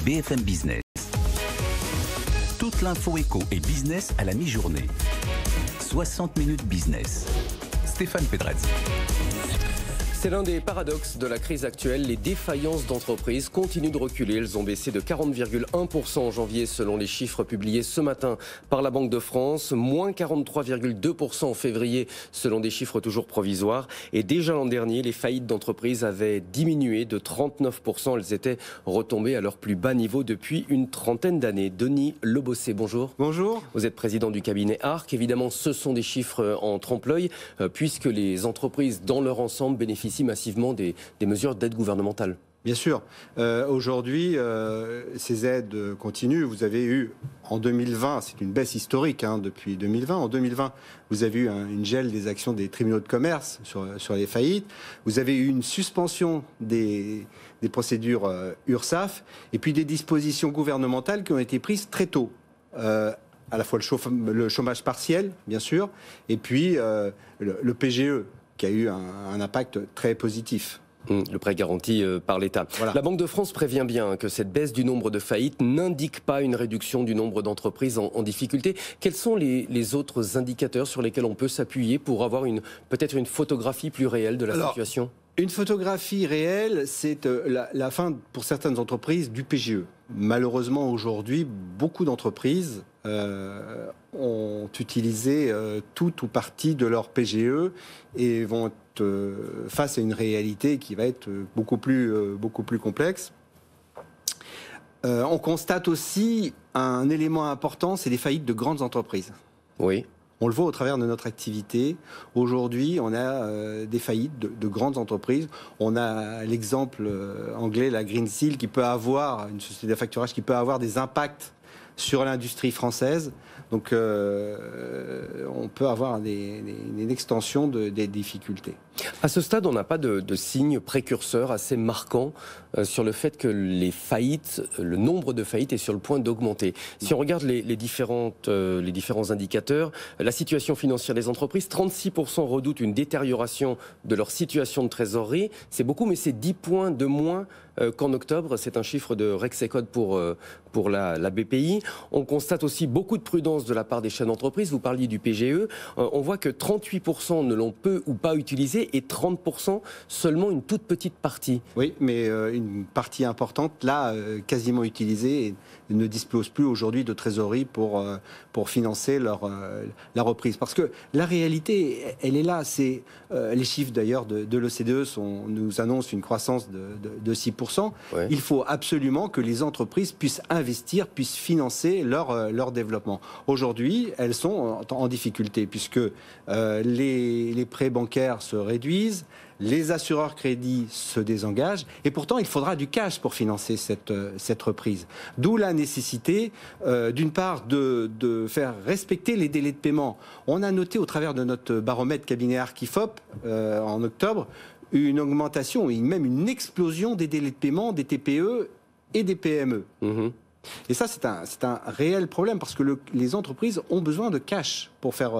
BFM Business. Toute l'info éco et business à la mi-journée. 60 minutes business. Stéphane Pedrazzi. C'est l'un des paradoxes de la crise actuelle. Les défaillances d'entreprises continuent de reculer. Elles ont baissé de 40,1% en janvier selon les chiffres publiés ce matin par la Banque de France. Moins 43,2% en février selon des chiffres toujours provisoires. Et déjà l'an dernier, les faillites d'entreprises avaient diminué de 39%. Elles étaient retombées à leur plus bas niveau depuis une trentaine d'années. Denis Lebossé, bonjour. Bonjour. Vous êtes président du cabinet ARC. Évidemment, ce sont des chiffres en trompe-l'œil puisque les entreprises dans leur ensemble bénéficient massivement des mesures d'aide gouvernementale. Bien sûr. Aujourd'hui, ces aides continuent. Vous avez eu, en 2020, c'est une baisse historique depuis 2020. En 2020, vous avez eu une gel des actions des tribunaux de commerce sur les faillites. Vous avez eu une suspension des procédures URSSAF et puis des dispositions gouvernementales qui ont été prises très tôt. À la fois le chômage partiel, bien sûr, et puis le PGE, qui a eu un impact très positif. Le prêt garanti par l'État. Voilà. La Banque de France prévient bien que cette baisse du nombre de faillites n'indique pas une réduction du nombre d'entreprises en difficulté. Quels sont les autres indicateurs sur lesquels on peut s'appuyer pour avoir peut-être une photographie plus réelle de la situation ? Une photographie réelle, c'est la fin pour certaines entreprises du PGE. Malheureusement, aujourd'hui, beaucoup d'entreprises ont utilisé tout ou partie de leur PGE et vont être face à une réalité qui va être beaucoup plus complexe. On constate aussi un élément important, c'est les faillites de grandes entreprises. Oui. On le voit au travers de notre activité. Aujourd'hui, on a des faillites de grandes entreprises. On a l'exemple anglais, la Greensill, qui peut avoir, une société d'affacturage qui peut avoir des impacts sur l'industrie française. Donc, on peut avoir une extension des difficultés. À ce stade, on n'a pas de signes précurseurs assez marquants sur le fait que le nombre de faillites est sur le point d'augmenter. Si on regarde les différents indicateurs, la situation financière des entreprises, 36% redoutent une détérioration de leur situation de trésorerie. C'est beaucoup, mais c'est 10 points de moins qu'en octobre. C'est un chiffre de Rexecode pour la BPI. On constate aussi beaucoup de prudence de la part des chefs d'entreprise. Vous parliez du PGE. On voit que 38% ne l'ont peu ou pas utilisé et 30% seulement une toute petite partie. Oui, mais une partie importante, là, quasiment utilisée, et ne dispose plus aujourd'hui de trésorerie pour financer la reprise. Parce que la réalité, elle est là. C'est les chiffres d'ailleurs de l'OCDE nous annoncent une croissance de 6%. Ouais. Il faut absolument que les entreprises puissent investir, puissent financer leur développement. Aujourd'hui, elles sont en difficulté puisque les prêts bancaires se réduisent, les assureurs crédits se désengagent et pourtant il faudra du cash pour financer cette reprise. D'où la nécessité d'une part de faire respecter les délais de paiement. On a noté au travers de notre baromètre cabinet ARC IFOP en octobre une augmentation et même une explosion des délais de paiement des TPE et des PME. Et ça, c'est un réel problème parce que les entreprises ont besoin de cash pour faire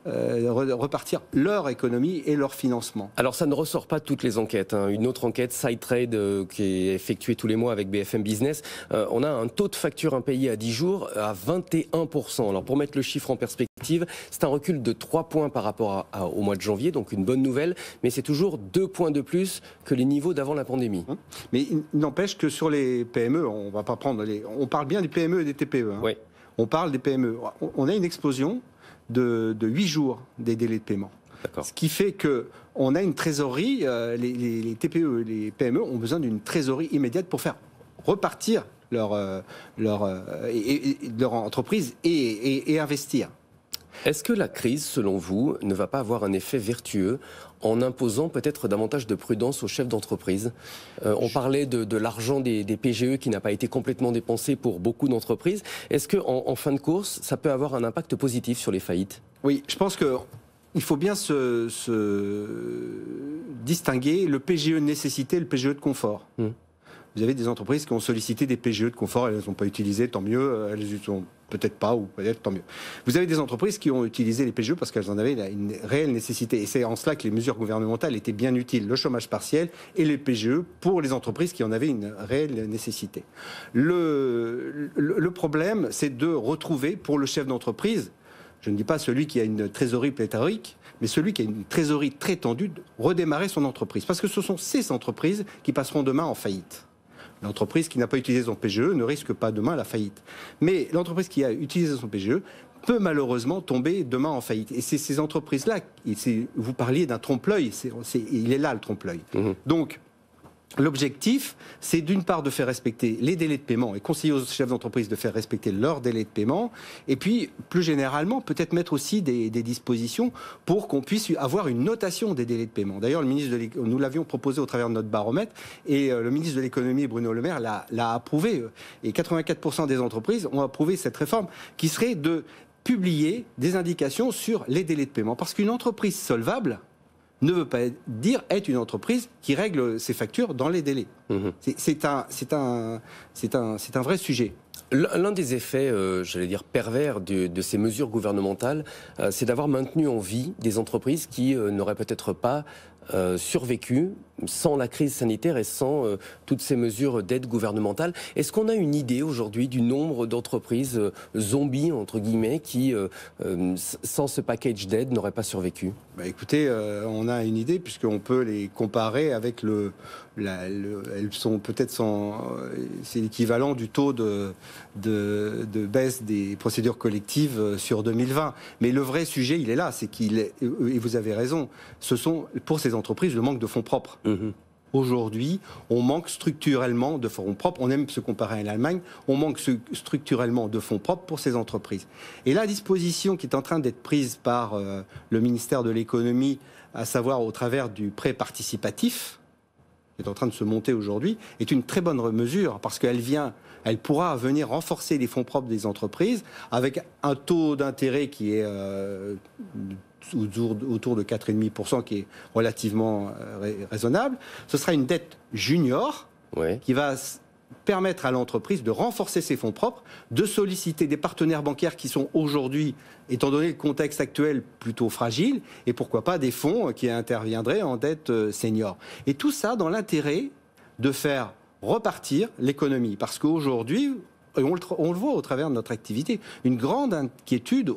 repartir leur économie et leur financement. Alors ça ne ressort pas de toutes les enquêtes. Une autre enquête, SideTrade, qui est effectuée tous les mois avec BFM Business, on a un taux de facture impayé à 10 jours à 21%. Alors pour mettre le chiffre en perspective, c'est un recul de 3 points par rapport au mois de janvier, donc une bonne nouvelle, mais c'est toujours 2 points de plus que les niveaux d'avant la pandémie. Mais il n'empêche que sur les PME, on va pas prendre on parle bien des PME et des TPE. Oui. On parle des PME. On a une explosion de 8 jours des délais de paiement. Ce qui fait qu'on a une trésorerie, les TPE et les PME ont besoin d'une trésorerie immédiate pour faire repartir leur entreprise et investir. Est-ce que la crise, selon vous, ne va pas avoir un effet vertueux en imposant peut-être davantage de prudence aux chefs d'entreprise ? On parlait de l'argent des PGE qui n'a pas été complètement dépensé pour beaucoup d'entreprises. Est-ce qu'en fin de course, ça peut avoir un impact positif sur les faillites ? Oui, je pense qu'il faut bien se distinguer le PGE de nécessité et le PGE de confort. vous avez des entreprises qui ont sollicité des PGE de confort, elles ne les ont pas utilisées, tant mieux, elles les ont peut-être pas, ou peut-être tant mieux. Vous avez des entreprises qui ont utilisé les PGE parce qu'elles en avaient une réelle nécessité. Et c'est en cela que les mesures gouvernementales étaient bien utiles, le chômage partiel et les PGE pour les entreprises qui en avaient une réelle nécessité. Le problème, c'est de retrouver pour le chef d'entreprise, je ne dis pas celui qui a une trésorerie pléthorique, mais celui qui a une trésorerie très tendue, de redémarrer son entreprise. Parce que ce sont ces entreprises qui passeront demain en faillite. L'entreprise qui n'a pas utilisé son PGE ne risque pas demain la faillite. Mais l'entreprise qui a utilisé son PGE peut malheureusement tomber demain en faillite. Et c'est ces entreprises-là, vous parliez d'un trompe-l'œil, il est là le trompe-l'œil. Donc, l'objectif, c'est d'une part de faire respecter les délais de paiement et conseiller aux chefs d'entreprise de faire respecter leurs délais de paiement, et puis plus généralement peut-être mettre aussi des dispositions pour qu'on puisse avoir une notation des délais de paiement. D'ailleurs, nous l'avions proposé au travers de notre baromètre et le ministre de l'économie, Bruno Le Maire, l'a approuvé. Et 84% des entreprises ont approuvé cette réforme qui serait de publier des indications sur les délais de paiement. Parce qu'une entreprise solvable ne veut pas dire être une entreprise qui règle ses factures dans les délais. C'est un vrai sujet. L'un des effets, j'allais dire pervers de ces mesures gouvernementales, c'est d'avoir maintenu en vie des entreprises qui n'auraient peut-être pas survécu sans la crise sanitaire et sans toutes ces mesures d'aide gouvernementale. Est-ce qu'on a une idée aujourd'hui du nombre d'entreprises zombies, entre guillemets, qui, sans ce package d'aide, n'auraient pas survécu ? Écoutez, on a une idée puisqu'on peut les comparer avec elles sont peut-être c'est l'équivalent du taux de baisse des procédures collectives sur 2020. Mais le vrai sujet, il est là, et vous avez raison, ce sont pour ces entreprises le manque de fonds propres. Aujourd'hui, on manque structurellement de fonds propres. On aime se comparer à l'Allemagne. On manque structurellement de fonds propres pour ces entreprises. Et la disposition qui est en train d'être prise par le ministère de l'économie, à savoir au travers du prêt participatif, qui est en train de se monter aujourd'hui, est une très bonne mesure parce qu'elle pourra venir renforcer les fonds propres des entreprises avec un taux d'intérêt qui est autour de 4,5%, qui est relativement raisonnable. Ce sera une dette junior qui va permettre à l'entreprise de renforcer ses fonds propres, de solliciter des partenaires bancaires qui sont aujourd'hui, étant donné le contexte actuel, plutôt fragiles, et pourquoi pas des fonds qui interviendraient en dette senior. Et tout ça dans l'intérêt de faire repartir l'économie. Parce qu'aujourd'hui, et on le voit au travers de notre activité, une grande inquiétude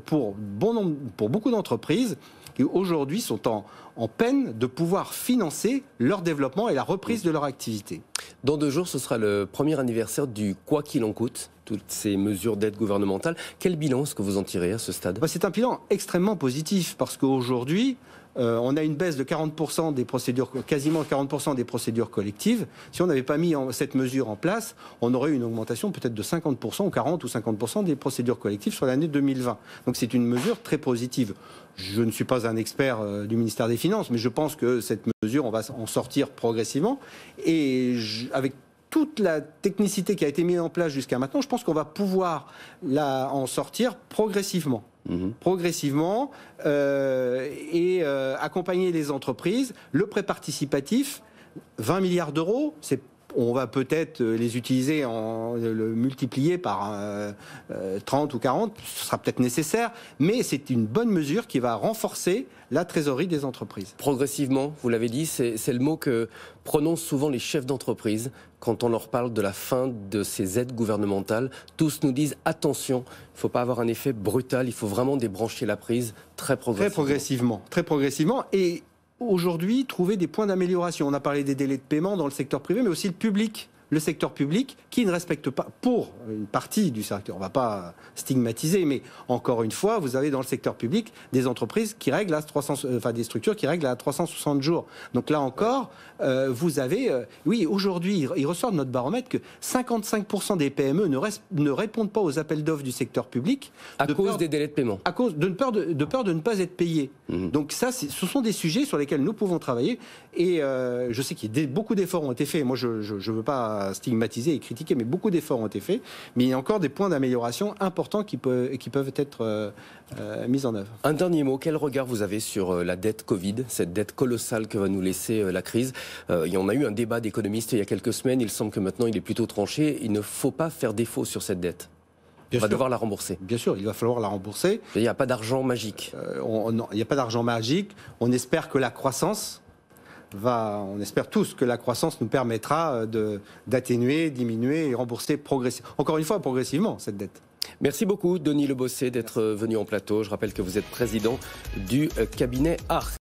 pour beaucoup d'entreprises qui aujourd'hui sont en peine de pouvoir financer leur développement et la reprise de leur activité. Dans 2 jours, ce sera le premier anniversaire du « quoi qu'il en coûte », toutes ces mesures d'aide gouvernementale. Quel bilan est-ce que vous en tirez à ce stade ? C'est un bilan extrêmement positif parce qu'aujourd'hui, on a une baisse de 40% des procédures, quasiment 40% des procédures collectives. Si on n'avait pas mis cette mesure en place, on aurait eu une augmentation peut-être de 50% ou 40 ou 50% des procédures collectives sur l'année 2020. Donc c'est une mesure très positive. Je ne suis pas un expert du ministère des Finances, mais je pense que cette mesure, on va en sortir progressivement. Et avec toute la technicité qui a été mise en place jusqu'à maintenant, je pense qu'on va pouvoir en sortir progressivement. Progressivement et accompagner les entreprises. Le prêt participatif, 20 milliards d'euros, on va peut-être les utiliser, le multiplier par 30 ou 40, ce sera peut-être nécessaire, mais c'est une bonne mesure qui va renforcer la trésorerie des entreprises. Progressivement, vous l'avez dit, c'est le mot que prononcent souvent les chefs d'entreprise quand on leur parle de la fin de ces aides gouvernementales. Tous nous disent attention, il ne faut pas avoir un effet brutal, il faut vraiment débrancher la prise très progressivement. Très progressivement. Et aujourd'hui, trouver des points d'amélioration. On a parlé des délais de paiement dans le secteur privé, mais aussi le public. Le secteur public qui ne respecte pas, pour une partie du secteur, on ne va pas stigmatiser, mais encore une fois, vous avez dans le secteur public des entreprises qui règlent des structures qui règlent à 360 jours. Donc là encore, vous avez, oui, aujourd'hui, il ressort de notre baromètre que 55% des PME ne répondent pas aux appels d'offres du secteur public à cause des délais de paiement. À cause de peur de ne pas être payé. Donc ça, ce sont des sujets sur lesquels nous pouvons travailler. Et je sais qu'il y a beaucoup d'efforts ont été faits. Moi, je ne veux pas pas stigmatiser et critiquer, mais beaucoup d'efforts ont été faits. Mais il y a encore des points d'amélioration importants qui peuvent être mis en œuvre. Un dernier mot, quel regard vous avez sur la dette Covid, cette dette colossale que va nous laisser la crise? Il y en a eu un débat d'économistes il y a quelques semaines, il semble que maintenant il est plutôt tranché. Il ne faut pas faire défaut sur cette dette. On va devoir la rembourser. Bien sûr, il va falloir la rembourser. Il n'y a pas d'argent magique. Il n'y a pas d'argent magique. On espère que la croissance on espère tous que la croissance nous permettra d'atténuer, diminuer et rembourser progressivement. Encore une fois, progressivement, cette dette. Merci beaucoup, Denis Le Bosset, d'être venu en plateau. Je rappelle que vous êtes président du cabinet ARC.